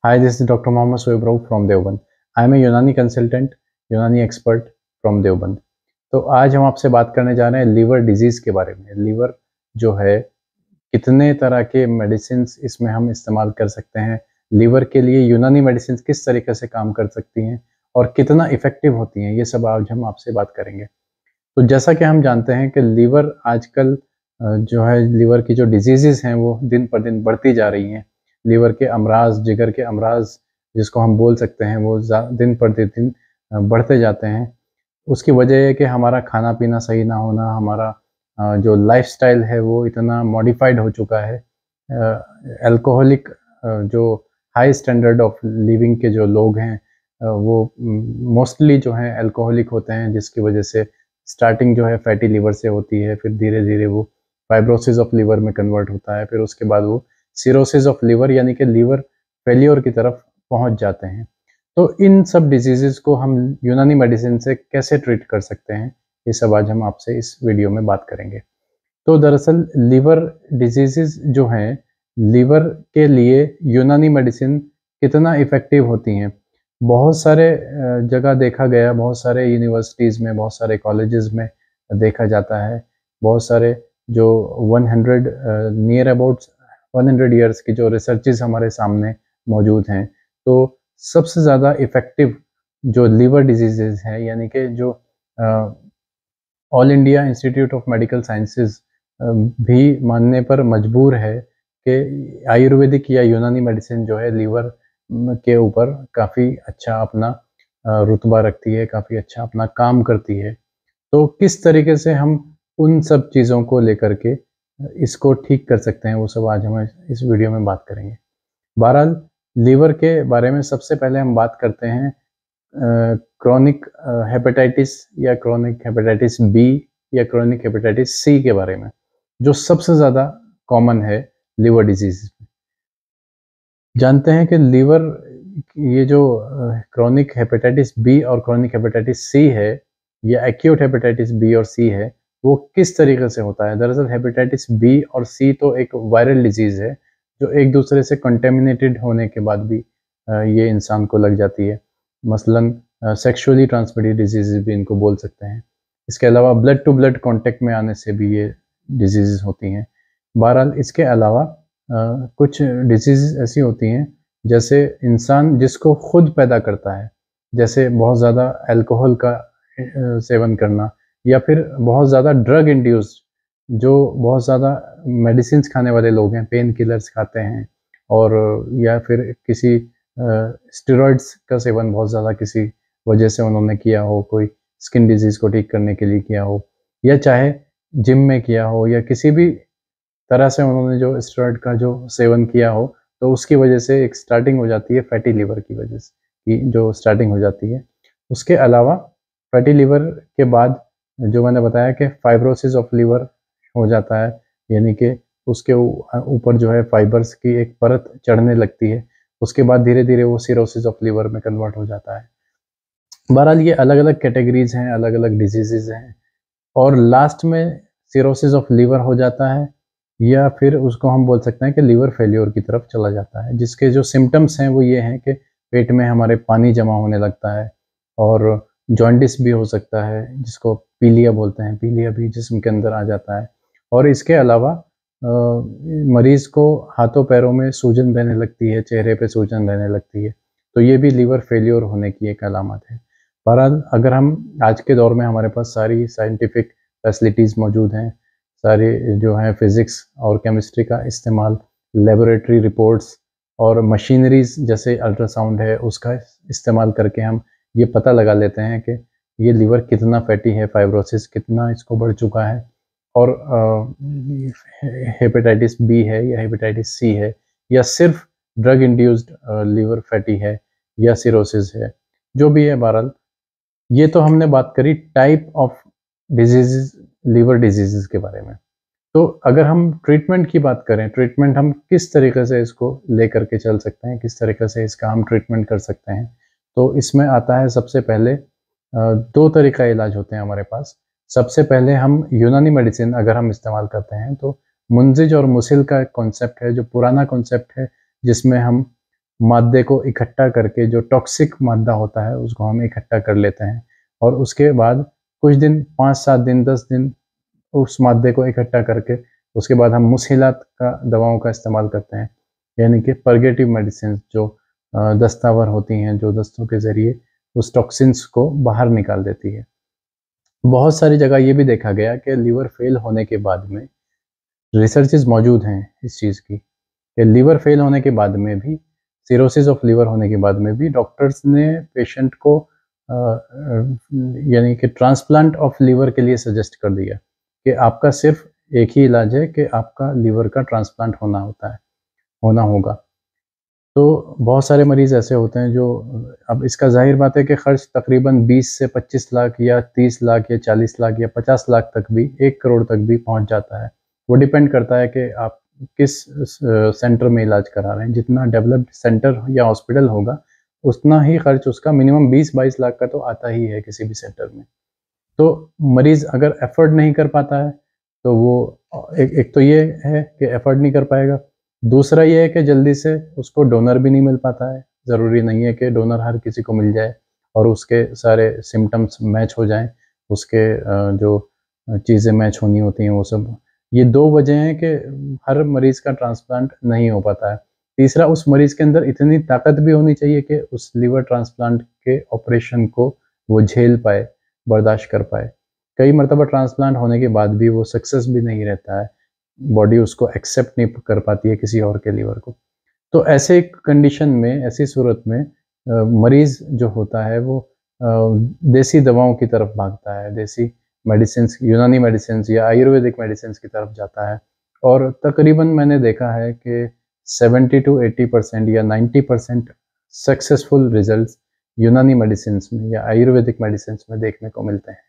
Hi, this is Dr. Mohammed Soeb Rauf from Deoband. I am a Unani consultant, यूनानी expert from Deoband. तो आज हम आपसे बात करने जा रहे हैं लीवर डिजीज़ के बारे में। लीवर जो है, कितने तरह के मेडिसिन्स इसमें हम इस्तेमाल कर सकते हैं। लीवर के लिए यूनानी मेडिसिन्स किस तरीके से काम कर सकती हैं और कितना इफ़ेक्टिव होती हैं, ये सब आज हम आपसे बात करेंगे। तो जैसा कि हम जानते हैं कि लीवर आजकल जो है, लीवर की जो डिजीज़ेज़ हैं वो दिन पर दिन बढ़ती जा रही हैं। लीवर के अमराज, जिगर के अमराज जिसको हम बोल सकते हैं, वो दिन पर दिन बढ़ते जाते हैं। उसकी वजह है कि हमारा खाना-पीना सही ना होना, हमारा जो लाइफ़स्टाइल है वो इतना मॉडिफ़ाइड हो चुका है। अल्कोहलिक जो हाई स्टैंडर्ड ऑफ लिविंग के जो लोग हैं, वो मोस्टली जो हैं अल्कोहलिक होते हैं, जिसकी वजह से स्टार्टिंग जो है फैटी लीवर से होती है, फिर धीरे-धीरे वो फाइब्रोसिस ऑफ लीवर में कन्वर्ट होता है, फिर उसके बाद वो सिरोसिस ऑफ लीवर यानी कि लीवर फेल्योर की तरफ पहुंच जाते हैं। तो इन सब डिजीज़ेज़ को हम यूनानी मेडिसिन से कैसे ट्रीट कर सकते हैं, ये सब आज हम आपसे इस वीडियो में बात करेंगे। तो दरअसल लीवर डिजीज़ेज़ जो हैं, लीवर के लिए यूनानी मेडिसिन कितना इफ़ेक्टिव होती हैं। बहुत सारे जगह देखा गया, बहुत सारे यूनिवर्सिटीज़ में, बहुत सारे कॉलेजेस में देखा जाता है। बहुत सारे जो 100 नियर अबाउट 100 ईयर्स की जो रिसर्चेज़ हमारे सामने मौजूद हैं, तो सबसे ज़्यादा इफ़ेक्टिव जो लीवर डिजीज़ेज़ हैं, यानी कि जो all India institute of medical sciences भी मानने पर मजबूर है कि आयुर्वेदिक या यूनानी मेडिसिन जो है लीवर के ऊपर काफ़ी अच्छा अपना रुतबा रखती है, काफ़ी अच्छा अपना काम करती है। तो किस तरीके से हम उन सब चीज़ों को लेकर के इसको ठीक कर सकते हैं, वो सब आज हम इस वीडियो में बात करेंगे। बहरहाल, लीवर के बारे में सबसे पहले हम बात करते हैं क्रोनिक हेपेटाइटिस या क्रोनिक हेपेटाइटिस बी या क्रोनिक हेपेटाइटिस सी के बारे में, जो सबसे ज़्यादा कॉमन है लीवर डिजीज़। जानते हैं कि लीवर, ये जो क्रोनिक हेपेटाइटिस बी और क्रोनिक हेपेटाइटिस सी है, या एक्यूट हेपेटाइटिस बी और सी है, वो किस तरीके से होता है। दरअसल हेपेटाइटिस बी और सी तो एक वायरल डिजीज़ है, जो एक दूसरे से कंटेमिनेटेड होने के बाद भी ये इंसान को लग जाती है। मसलन सेक्सुअली ट्रांसमिटेड डिजीज़ भी इनको बोल सकते हैं। इसके अलावा ब्लड टू ब्लड कॉन्टैक्ट में आने से भी ये डिजीज़ होती हैं। बहरहाल, इसके अलावा कुछ डिजीज़ ऐसी होती हैं, जैसे इंसान जिसको खुद पैदा करता है, जैसे बहुत ज़्यादा अल्कोहल का सेवन करना, या फिर बहुत ज़्यादा ड्रग इंड्यूस्ड, जो बहुत ज़्यादा मेडिसिन्स खाने वाले लोग हैं, पेन किलर्स खाते हैं, और या फिर किसी स्टेरॉइड्स का सेवन बहुत ज़्यादा किसी वजह से उन्होंने किया हो, कोई स्किन डिजीज़ को ठीक करने के लिए किया हो, या चाहे जिम में किया हो, या किसी भी तरह से उन्होंने जो स्टेरॉइड का जो सेवन किया हो, तो उसकी वजह से एक स्टार्टिंग हो जाती है फैटी लीवर की वजह से, की जो स्टार्टिंग हो जाती है। उसके अलावा फैटी लीवर के बाद जो मैंने बताया कि फाइब्रोसिस ऑफ लीवर हो जाता है, यानी कि उसके ऊपर जो है फाइबर्स की एक परत चढ़ने लगती है। उसके बाद धीरे-धीरे वो सिरोसिस ऑफ लीवर में कन्वर्ट हो जाता है। बहरहाल, ये अलग-अलग कैटेगरीज़ हैं, अलग-अलग डिजीज़ेज़ हैं, और लास्ट में सिरोसिस ऑफ लीवर हो जाता है, या फिर उसको हम बोल सकते हैं कि लीवर फेल्योर की तरफ चला जाता है, जिसके जो सिम्पटम्स हैं वो ये हैं कि पेट में हमारे पानी जमा होने लगता है, और जॉन्डिस भी हो सकता है, जिसको पीलिया बोलते हैं, पीलिया भी जिस्म के अंदर आ जाता है। और इसके अलावा मरीज़ को हाथों पैरों में सूजन रहने लगती है, चेहरे पे सूजन रहने लगती है, तो ये भी लीवर फेल्योर होने की एक अलामत है। बहरहाल, अगर हम आज के दौर में हमारे पास सारी साइंटिफिक फैसिलिटीज़ मौजूद हैं, सारे जो हैं फिज़िक्स और केमिस्ट्री का इस्तेमाल, लेबोरेटरी रिपोर्ट्स और मशीनरीज़ जैसे अल्ट्रासाउंड है, उसका इस्तेमाल करके हम ये पता लगा लेते हैं कि ये लीवर कितना फैटी है, फाइब्रोसिस कितना इसको बढ़ चुका है, और हेपेटाइटिस बी है या हेपेटाइटिस सी है, या सिर्फ ड्रग इंड्यूस्ड लीवर फैटी है, या सिरोसिस है, जो भी है। बहरहाल, ये तो हमने बात करी type of diseases, liver diseases के बारे में। तो अगर हम ट्रीटमेंट की बात करें, ट्रीटमेंट हम किस तरीके से इसको लेकर के चल सकते हैं, किस तरीके से इसका हम ट्रीटमेंट कर सकते हैं, तो इसमें आता है सबसे पहले 2 तरीका इलाज होते हैं हमारे पास। सबसे पहले हम यूनानी मेडिसिन अगर हम इस्तेमाल करते हैं, तो मुंजिज और मुसिल का कॉन्सेप्ट है, जो पुराना कॉन्सेप्ट है, जिसमें हम मादे को इकट्ठा करके, जो टॉक्सिक मादा होता है उसको हम इकट्ठा कर लेते हैं और उसके बाद कुछ दिन, 5-7 दिन, 10 दिन उस मादे को इकट्ठा करके उसके बाद हम मुस्हिलात का दवाओं का इस्तेमाल करते हैं, यानी कि पर्गेटिव मेडिसिन जो दस्तावर होती हैं, जो दस्तों के ज़रिए उस टॉक्सिन्स को बाहर निकाल देती है। बहुत सारी जगह ये भी देखा गया कि लीवर फेल होने के बाद में रिसर्चेज़ मौजूद हैं इस चीज़ की, कि लीवर फेल होने के बाद में भी, सिरोसिस ऑफ लीवर होने के बाद में भी डॉक्टर्स ने पेशेंट को यानी कि ट्रांसप्लांट ऑफ लीवर के लिए सजेस्ट कर दिया कि आपका सिर्फ एक ही इलाज है कि आपका लीवर का ट्रांसप्लांट होना होगा। तो बहुत सारे मरीज़ ऐसे होते हैं जो, अब इसका ज़ाहिर बात है कि ख़र्च तकरीबन 20 से 25 लाख या 30 लाख या 40 लाख या 50 लाख तक भी, 1 करोड़ तक भी पहुंच जाता है। वो डिपेंड करता है कि आप किस सेंटर में इलाज करा रहे हैं। जितना डेवलप्ड सेंटर या हॉस्पिटल होगा उतना ही खर्च उसका मिनिमम 20-22 लाख का तो आता ही है किसी भी सेंटर में। तो मरीज़ अगर एफर्ड नहीं कर पाता है तो वो एक तो ये है कि एफर्ड नहीं कर पाएगा। दूसरा ये है कि जल्दी से उसको डोनर भी नहीं मिल पाता है। ज़रूरी नहीं है कि डोनर हर किसी को मिल जाए और उसके सारे सिम्पटम्स मैच हो जाएँ, उसके जो चीज़ें मैच होनी होती हैं वो सब। ये 2 वजह हैं कि हर मरीज़ का ट्रांसप्लांट नहीं हो पाता है। तीसरा, उस मरीज़ के अंदर इतनी ताकत भी होनी चाहिए कि उस लिवर ट्रांसप्लांट के ऑपरेशन को वो झेल पाए, बर्दाश्त कर पाए। कई मर्तबा ट्रांसप्लांट होने के बाद भी वो सक्सेस भी नहीं रहता है, बॉडी उसको एक्सेप्ट नहीं कर पाती है किसी और के लीवर को। तो ऐसे कंडीशन में, ऐसी सूरत में मरीज़ जो होता है वो अ, देसी दवाओं की तरफ भागता है, देसी मेडिसिन्स, यूनानी मेडिसिन्स या आयुर्वेदिक मेडिसिन्स की तरफ जाता है और तकरीबन मैंने देखा है कि 70 टू 80% या 90% सक्सेसफुल रिजल्ट्स यूनानी मेडिसिन्स में या आयुर्वेदिक मेडिसिन्स में देखने को मिलते हैं।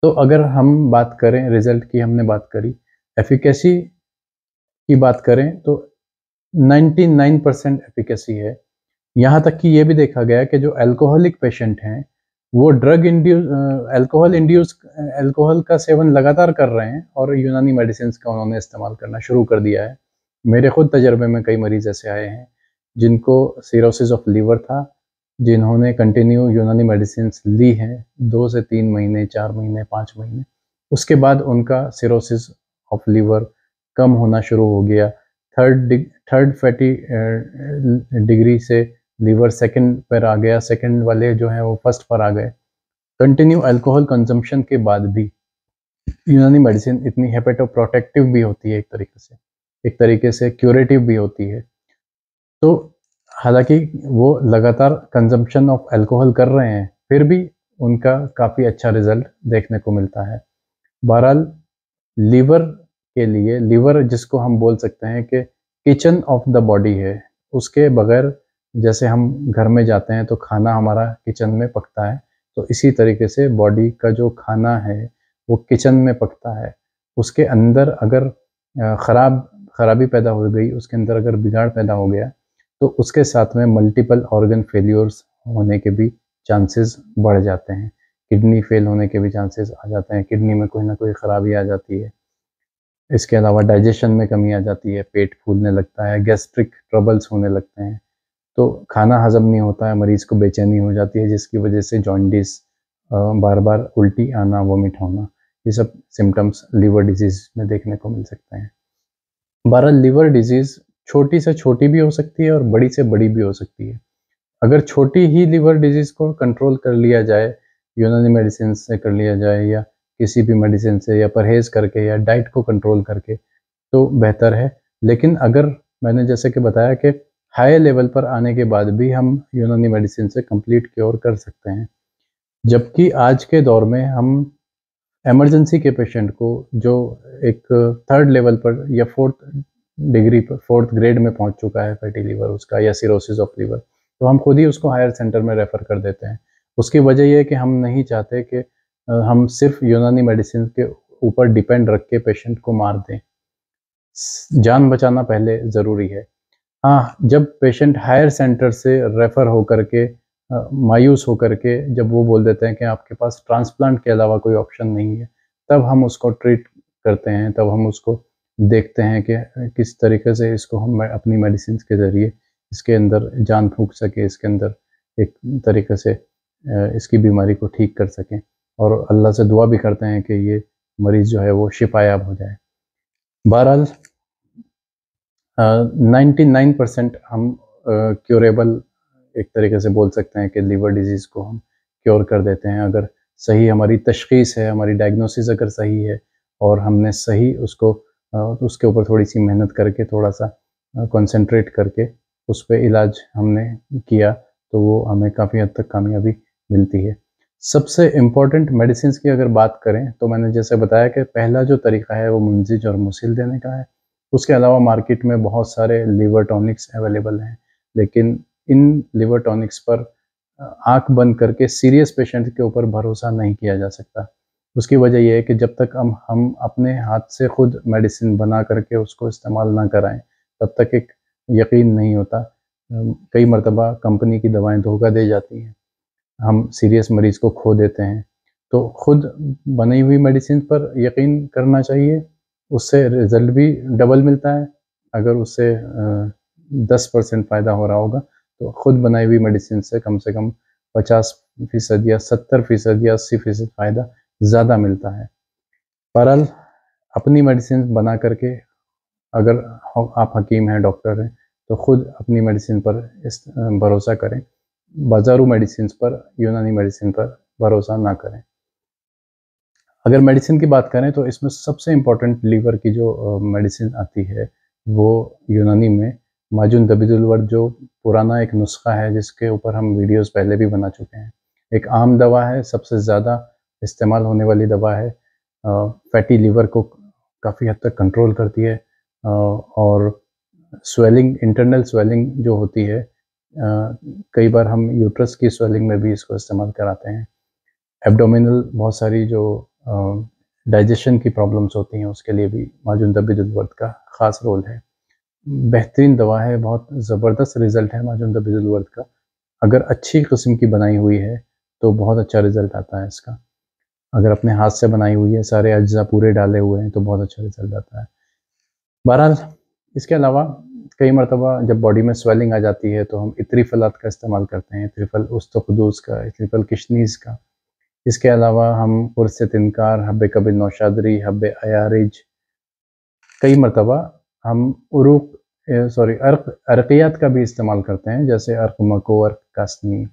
तो अगर हम बात करें रिज़ल्ट की, हमने बात करी, एफ़िकेसी की बात करें तो 99% एफ़िकेसी है। यहाँ तक कि ये भी देखा गया कि जो अल्कोहलिक पेशेंट हैं, वो अल्कोहल का सेवन लगातार कर रहे हैं और यूनानी मेडिसिन्स का उन्होंने इस्तेमाल करना शुरू कर दिया है। मेरे खुद तजर्बे में कई मरीज़ ऐसे आए हैं, जिनको सिरोसिस ऑफ लीवर था, जिन्होंने कंटिन्यू यूनानी मेडिसिन्स ली हैं 2 से 3 महीने, 4 महीने, 5 महीने। उसके बाद उनका सिरोसिस ऑफ लीवर कम होना शुरू हो गया। थर्ड फैटी डिग्री से लीवर सेकंड पर आ गया, सेकंड वाले जो हैं वो फर्स्ट पर आ गए। कंटिन्यू अल्कोहल कंजम्पशन के बाद भी यूनानी मेडिसिन इतनी हेपेटोप्रोटेक्टिव भी होती है, एक तरीके से क्यूरेटिव भी होती है। तो हालाँकि वो लगातार कंजम्पशन ऑफ अल्कोहल कर रहे हैं, फिर भी उनका काफ़ी अच्छा रिज़ल्ट देखने को मिलता है। बहरहाल लीवर के लिए, लीवर जिसको हम बोल सकते हैं कि किचन ऑफ द बॉडी है, उसके बगैर जैसे हम घर में जाते हैं तो खाना हमारा किचन में पकता है, तो इसी तरीके से बॉडी का जो खाना है वो किचन में पकता है। उसके अंदर अगर खराबी पैदा हो गई, उसके अंदर अगर बिगाड़ पैदा हो गया तो उसके साथ में मल्टीपल ऑर्गन फेल्योर्स होने के भी चांसेस बढ़ जाते हैं। किडनी फेल होने के भी चांसेस आ जाते हैं, किडनी में कोई ना कोई खराबी आ जाती है। इसके अलावा डाइजेशन में कमी आ जाती है, पेट फूलने लगता है, गैस्ट्रिक ट्रबल्स होने लगते हैं, तो खाना हज़म नहीं होता है, मरीज़ को बेचैनी हो जाती है जिसकी वजह से जॉन्डिस, बार-बार उल्टी आना, वॉमिट होना, ये सब सिम्पटम्स लिवर डिज़ीज़ में देखने को मिल सकते हैं। बहरहाल लीवर डिज़ीज़ छोटी से छोटी भी हो सकती है और बड़ी से बड़ी भी हो सकती है। अगर छोटी ही लिवर डिज़ीज़ को कंट्रोल कर लिया जाए, यूनानी मेडिसिन से कर लिया जाए या किसी भी मेडिसिन से, या परहेज़ करके या डाइट को कंट्रोल करके, तो बेहतर है। लेकिन अगर मैंने जैसे कि बताया कि हाई लेवल पर आने के बाद भी हम यूनानी मेडिसिन से कंप्लीट क्योर कर सकते हैं। जबकि आज के दौर में हम इमरजेंसी के पेशेंट को, जो एक थर्ड लेवल पर या फोर्थ ग्रेड में पहुंच चुका है फैटी लीवर उसका, या सिरोसिस ऑफ लीवर, तो हम खुद ही उसको हायर सेंटर में रेफ़र कर देते हैं। उसकी वजह ये है कि हम नहीं चाहते कि हम सिर्फ यूनानी मेडिसिन के ऊपर डिपेंड रख के पेशेंट को मार दें। जान बचाना पहले ज़रूरी है। हाँ, जब पेशेंट हायर सेंटर से रेफ़र होकर के मायूस होकर के जब वो बोल देते हैं कि आपके पास ट्रांसप्लांट के अलावा कोई ऑप्शन नहीं है, तब हम उसको ट्रीट करते हैं, तब हम उसको देखते हैं कि किस तरीके से इसको हम अपनी मेडिसिन के ज़रिए इसके अंदर जान फूँक सके, इसके अंदर एक तरीक़े से इसकी बीमारी को ठीक कर सकें, और अल्लाह से दुआ भी करते हैं कि ये मरीज़ जो है वो शिफ़ायाब हो जाए। बहरहाल 99% हम क्यूरेबल एक तरीके से बोल सकते हैं कि लीवर डिज़ीज़ को हम क्योर कर देते हैं, अगर सही हमारी तशख़ीस है, हमारी डायग्नोसिस अगर सही है और हमने सही उसको उसके ऊपर थोड़ी-सी मेहनत करके, थोड़ा-सा कॉन्सन्ट्रेट करके उस पे इलाज हमने किया, तो वो हमें काफ़ी हद तक कामयाबी मिलती है। सबसे इम्पोर्टेंट मेडिसिन्स की अगर बात करें, तो मैंने जैसे बताया कि पहला जो तरीक़ा है वो मुंजिज और मुसिल देने का है। उसके अलावा मार्केट में बहुत सारे लिवर टॉनिक्स अवेलेबल हैं, लेकिन इन लिवर टॉनिक्स पर आँख बंद करके सीरियस पेशेंट के ऊपर भरोसा नहीं किया जा सकता। उसकी वजह ये है कि जब तक हम अपने हाथ से खुद मेडिसिन बना करके उसको इस्तेमाल ना कराएँ, तब तक एक यकीन नहीं होता। कई मर्तबा कंपनी की दवाएँ धोखा दे जाती हैं, हम सीरियस मरीज़ को खो देते हैं। तो खुद बनी हुई मेडिसिन पर यकीन करना चाहिए, उससे रिज़ल्ट भी डबल मिलता है। अगर उससे 10% फ़ायदा हो रहा होगा, तो खुद बनाई हुई मेडिसिन से कम 50% या 70% या 80% फ़ायदा ज़्यादा मिलता है। बहरहाल अपनी मेडिसिन बना करके, अगर आप हकीम हैं, डॉक्टर हैं, तो खुद अपनी मेडिसिन पर भरोसा करें। बाज़ारू मेडिसिन्स पर, यूनानी मेडिसिन पर भरोसा ना करें। अगर मेडिसिन की बात करें, तो इसमें सबसे इम्पोर्टेंट लीवर की जो मेडिसिन आती है, वो यूनानी में माजुन दबिदुल वर्द, जो पुराना एक नुस्ख़ा है जिसके ऊपर हम वीडियोज़ पहले भी बना चुके हैं। एक आम दवा है, सबसे ज़्यादा इस्तेमाल होने वाली दवा है, फैटी लीवर को काफ़ी हद तक कंट्रोल करती है, और स्वेलिंग, इंटरनल स्वेलिंग जो होती है, कई बार हम यूट्रस की स्वेलिंग में भी इसको इस्तेमाल कराते हैं। एब्डोमिनल बहुत सारी जो डाइजेशन की प्रॉब्लम्स होती हैं, उसके लिए भी माजुन दबिदुल वर्द का ख़ास रोल है। बेहतरीन दवा है, बहुत ज़बरदस्त रिज़ल्ट है माजुन दबिदुल वर्द का। अगर अच्छी किस्म की बनाई हुई है, तो बहुत अच्छा रिज़ल्ट आता है इसका। अगर अपने हाथ से बनाई हुई है, सारे अज्ज़ा पूरे डाले हुए हैं, तो बहुत अच्छा रिज़ल्ट आता है। बहरहाल इसके अलावा कई मर्तबा जब बॉडी में स्वेलिंग आ जाती है, तो हम इत्री फलात का इस्तेमाल करते हैं, इत्रिफल उस्तकुदूस का, इत्रिफल किशनीज़ का। इसके अलावा हम कुर्स तिनकार, हब्बे कबिल नौशादरी, हब्बे अयारिज, कई मर्तबा हम अर्क़ियात का भी इस्तेमाल करते हैं, जैसे अर्क मको, अर्क कासनी,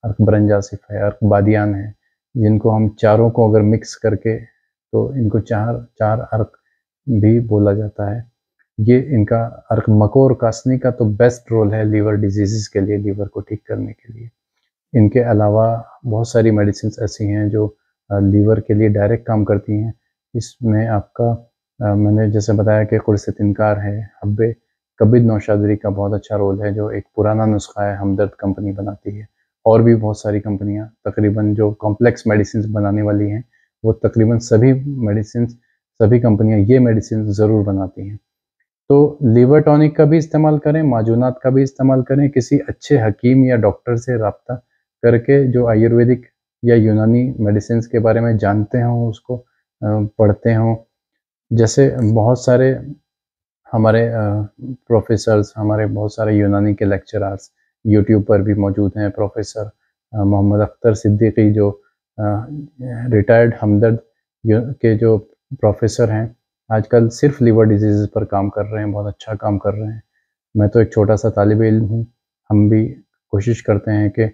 अर्क बरंजासिफ है, अर्क बादियान है, जिनको हम चारों को अगर मिक्स करके, तो इनको चार अर्क भी बोला जाता है। ये इनका अर्क मको और कासनी का तो बेस्ट रोल है लीवर डिजीज़ के लिए, लीवर को ठीक करने के लिए। इनके अलावा बहुत सारी मेडिसिन्स ऐसी हैं जो लीवर के लिए डायरेक्ट काम करती हैं। इसमें आपका मैंने जैसे बताया कि कुर्स तिनकार है, हब्बे कबिद नौशादरी का बहुत अच्छा रोल है, जो एक पुराना नुस्ख़ा है, हमदर्द कंपनी बनाती है। और भी बहुत सारी कंपनियाँ तकरीबन जो कॉम्प्लेक्स मेडिसिन्स बनाने वाली हैं, वो तकरीबन सभी कंपनियाँ ये मेडिसिन ज़रूर बनाती हैं। तो लिवर टॉनिक का भी इस्तेमाल करें, माजूनात का भी इस्तेमाल करें, किसी अच्छे हकीम या डॉक्टर से राब्ता करके, जो आयुर्वेदिक या यूनानी मेडिसिन्स के बारे में जानते हों, उसको पढ़ते हों। जैसे बहुत सारे हमारे प्रोफ़ेसर्स, हमारे बहुत सारे यूनानी के लेक्चरर्स यूट्यूब पर भी मौजूद हैं। प्रोफ़ेसर मोहम्मद अख्तर सिद्दीकी, जो रिटायर्ड हमदर्द के जो प्रोफ़ेसर हैं, आजकल सिर्फ़ लिवर डिज़ीज़ पर काम कर रहे हैं, बहुत अच्छा काम कर रहे हैं। मैं तो एक छोटा-सा तालिब इल्म हूँ, हम भी कोशिश करते हैं कि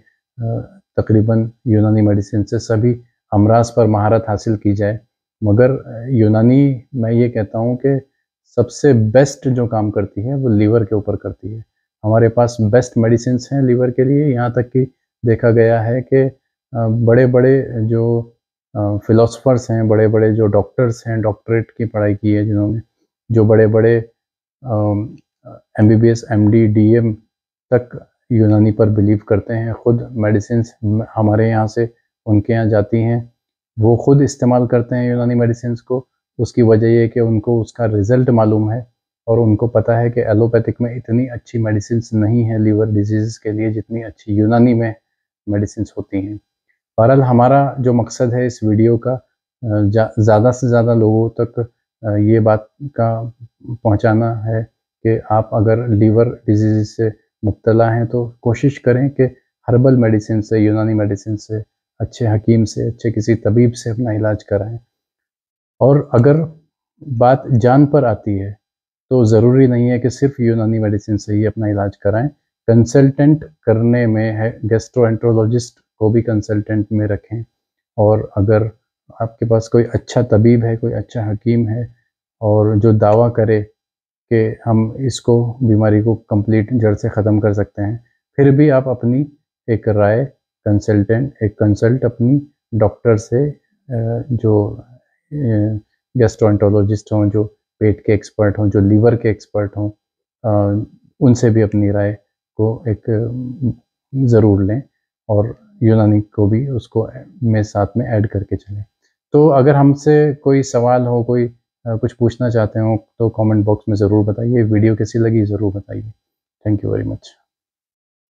तकरीबन यूनानी मेडिसिन से सभी अमराज़ पर महारत हासिल की जाए। मगर यूनानी, मैं ये कहता हूँ कि सबसे बेस्ट जो काम करती है, वो लिवर के ऊपर करती है। हमारे पास बेस्ट मेडिसिन्स हैं लिवर के लिए, यहाँ तक कि देखा गया है कि बड़े-बड़े जो फ़िलॉसफ़र्स हैं, बड़े-बड़े जो डॉक्टर्स हैं, डॉक्टरेट की पढ़ाई की है जिन्होंने, जो बड़े-बड़े एमबीबीएस, एमडी, डीएम तक यूनानी पर बिलीव करते हैं। खुद मेडिसिन्स हमारे यहाँ से उनके यहाँ जाती हैं, वो खुद इस्तेमाल करते हैं यूनानी मेडिसिन्स को। उसकी वजह ये है कि उनको उसका रिज़ल्ट मालूम है, और उनको पता है कि एलोपैथिक में इतनी अच्छी मेडिसिन्स नहीं है लिवर डिजीज़ के लिए, जितनी अच्छी यूनानी में मेडिसिन्स होती हैं। बहरहाल हमारा जो मकसद है इस वीडियो का, ज़्यादा से ज़्यादा लोगों तक ये बात का पहुँचाना है कि आप अगर लीवर डिजीज़ से मुब्तला हैं तो कोशिश करें कि हर्बल मेडिसिन से, यूनानी मेडिसिन से, अच्छे हकीम से, अच्छे किसी तबीब से अपना इलाज कराएं। और अगर बात जान पर आती है तो ज़रूरी नहीं है कि सिर्फ यूनानी मेडिसिन से ही अपना इलाज कराएं। कंसल्टेंट करने में है, गैस्ट्रोएंटरोलॉजिस्ट को भी कंसल्टेंट में रखें। और अगर आपके पास कोई अच्छा तबीब है, कोई अच्छा हकीम है और जो दावा करे कि हम इसको बीमारी को कंप्लीट जड़ से ख़त्म कर सकते हैं, फिर भी आप अपनी एक राय एक कंसल्ट अपनी डॉक्टर से, जो गैस्ट्रोएंटरोलॉजिस्ट हों, जो पेट के एक्सपर्ट हों, जो लीवर के एक्सपर्ट हों, उनसे भी अपनी राय को एक ज़रूर लें और यूनानी को भी उसको में साथ में ऐड करके चलें। तो अगर हमसे कोई सवाल हो, कोई कुछ पूछना चाहते हो तो कमेंट बॉक्स में ज़रूर बताइए। वीडियो कैसी लगी ज़रूर बताइए। Thank you very much.